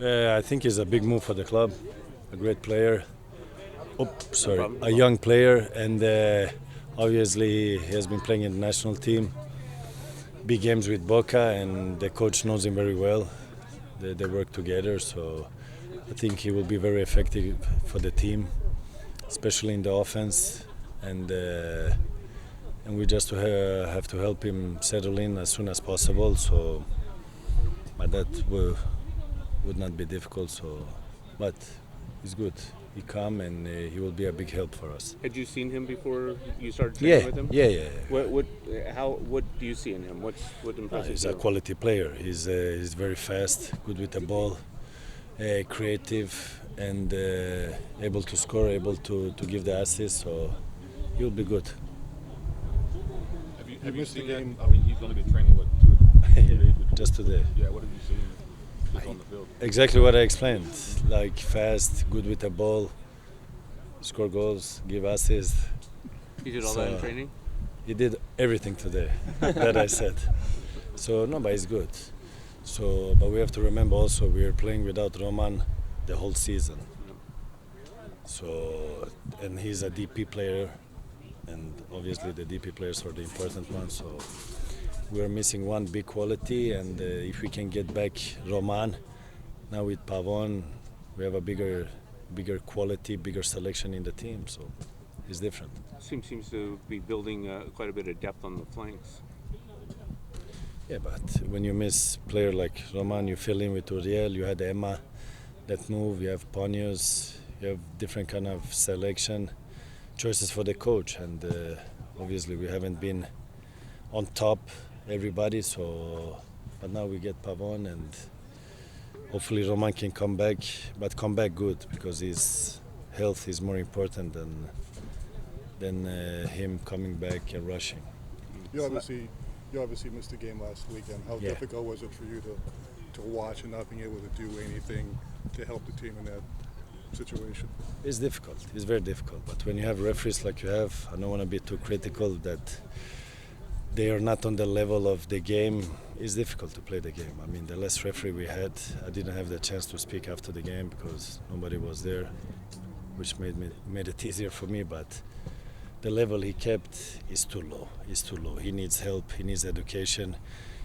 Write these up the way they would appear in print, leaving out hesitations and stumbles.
I think he's a big move for the club, a great player. A young player, and obviously he has been playing in the national team, big games with Boca, and the coach knows him very well. They work together, so I think he will be very effective for the team, especially in the offense, and we just have to help him settle in as soon as possible. So, but that would not be difficult. So, but he's good. He come and he will be a big help for us. Had you seen him before you started training with him? Yeah. What do you see in him? What impresses He's you? a quality player. He's very fast, good with the ball, creative, and able to score, able to give the assist. So he'll be good. Have you seen that? I mean, he's going to be training two days. Just today. Yeah. What have you seen just on the field? Exactly what I explained. Like fast, good with the ball, score goals, give assists. He did all that in training? He did everything today that I said. So no, but he's good. So, but we have to remember also we are playing without Roman the whole season. So, and he's a DP player, and obviously the DP players are the important ones. So we're missing one big quality, and if we can get back Roman, now with Pavon, we have a bigger quality, bigger selection in the team. So it's different. Seems to be building quite a bit of depth on the flanks. Yeah, but when you miss a player like Roman, you fill in with Uriel, you had Emma, that move, you have Ponios, you have different kind of selection, choices for the coach, and obviously we haven't been on top, everybody, so, but now we get Pavon, and hopefully Roman can come back, but come back good, because his health is more important than him coming back and rushing. You obviously missed the game last weekend. How difficult was it for you to watch and not being able to do anything to help the team in that situation? It's difficult. It's very difficult. But when you have referees like you have, I don't want to be too critical that they are not on the level of the game. It's difficult to play the game. I mean, the last referee we had, I didn't have the chance to speak after the game because nobody was there, which made it easier for me. But the level he kept is too low. It's too low. He needs help. He needs education.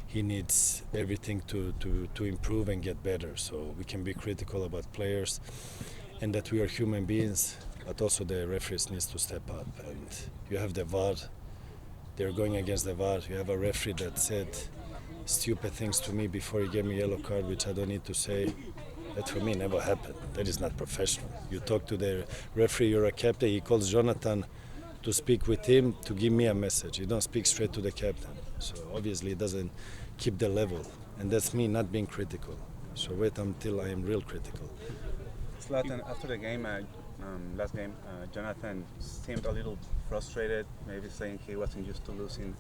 He needs everything to improve and get better. So we can be critical about players and that we are human beings, but also the referees needs to step up. And you have the VAR. They're going against the VAR. You have a referee that said stupid things to me before he gave me a yellow card, which I don't need to say. That for me never happened. That is not professional. You talk to the referee, you're a captain. He calls Jonathan to speak with him, to give me a message. You don't speak straight to the captain. So obviously it doesn't keep the level. And that's me not being critical. So wait until I am real critical. Zlatan, after the game, last game, Jonathan seemed a little frustrated, maybe saying he wasn't used to losing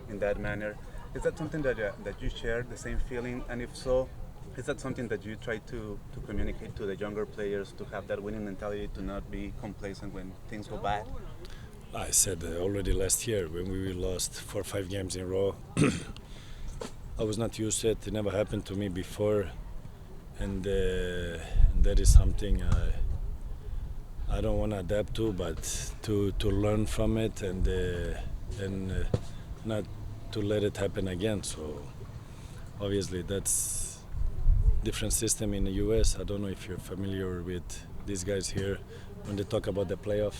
in that manner. Is that something that you share, the same feeling? And if so, is that something that you try to communicate to the younger players, to have that winning mentality, to not be complacent when things go bad? I said already last year when we lost 4 or 5 games in a row, I was not used to it. It never happened to me before, and that is something I don't want to adapt to, but to learn from it and not to let it happen again. So obviously that's different system in the US. I don't know if you're familiar with these guys here. When they talk about the playoff,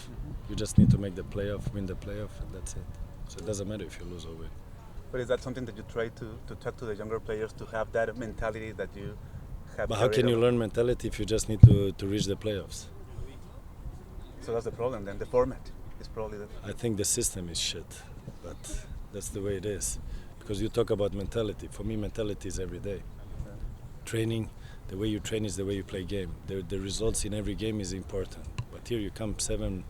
you just need to make the playoff, win the playoff, and that's it. So it doesn't matter if you lose or win. But is that something that you try to talk to the younger players, to have that mentality that you have? But how can you learn mentality if you just need to reach the playoffs? So that's the problem then. The format is probably the... I think the system is shit, but that's the way it is. Because you talk about mentality. For me, mentality is every day. Yeah. Training, the way you train is the way you play game. The results in every game is important. But here you come seven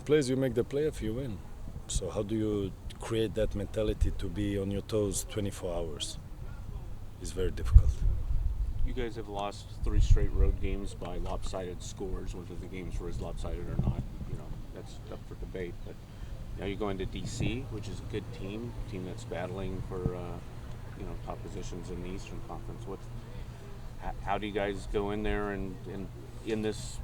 plays, you make the playoff, you win. So how do you create that mentality to be on your toes 24 hours? It's very difficult. You guys have lost 3 straight road games by lopsided scores. Whether the games were as lopsided or not, that's up for debate. But now you're going to DC, which is a good team that's battling for top positions in the Eastern Conference. How do you guys go in there and in this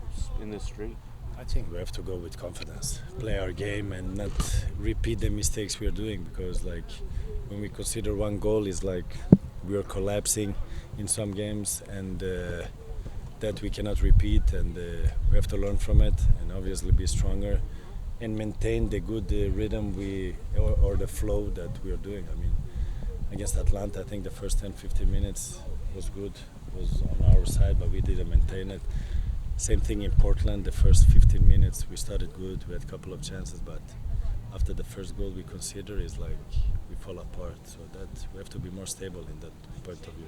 streak? I think we have to go with confidence, play our game, and not repeat the mistakes we are doing. Because like when we consider one goal, is like we are collapsing in some games, and that we cannot repeat. And we have to learn from it, and obviously be stronger, and maintain the good rhythm or the flow that we are doing. I mean, against Atlanta, I think the first 10-15 minutes was good, was on our side, but we didn't maintain it. Same thing in Portland, the first 15 minutes we started good, we had a couple of chances, but after the first goal we consider is like we fall apart. So that we have to be more stable in that point of view.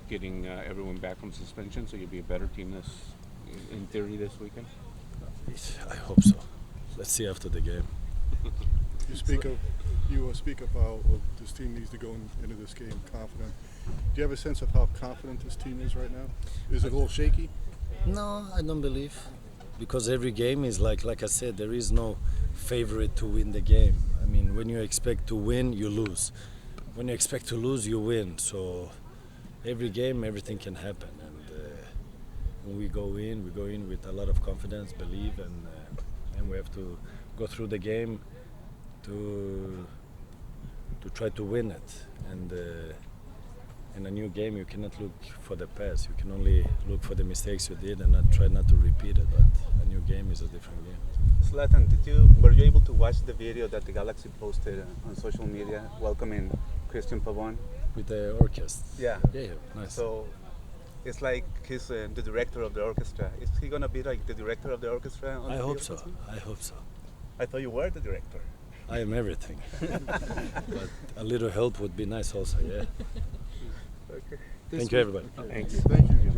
Getting everyone back from suspension, so you'll be a better team in theory this weekend? I hope so. Let's see after the game. You speak of how this team needs to go into this game confident. Do you have a sense of how confident this team is right now? Is it a little shaky? No, I don't believe, because every game is like I said, there is no favorite to win the game. I mean, when you expect to win, you lose. When you expect to lose, you win. So every game, everything can happen. And when we go in with a lot of confidence, believe, and we have to go through the game to try to win it. And in a new game, you cannot look for the past. You can only look for the mistakes you did and try not to repeat it. But a new game is a different game. Zlatan, were you able to watch the video that the Galaxy posted on social media welcoming Cristian Pavón? With the orchestra. Yeah. Yeah, nice. So it's like he's the director of the orchestra. Is he gonna be like the director of the orchestra? I hope so. I hope so. I thought you were the director. I am everything. But a little help would be nice also, yeah. Okay. Thank you, everybody. Thanks. Thank you.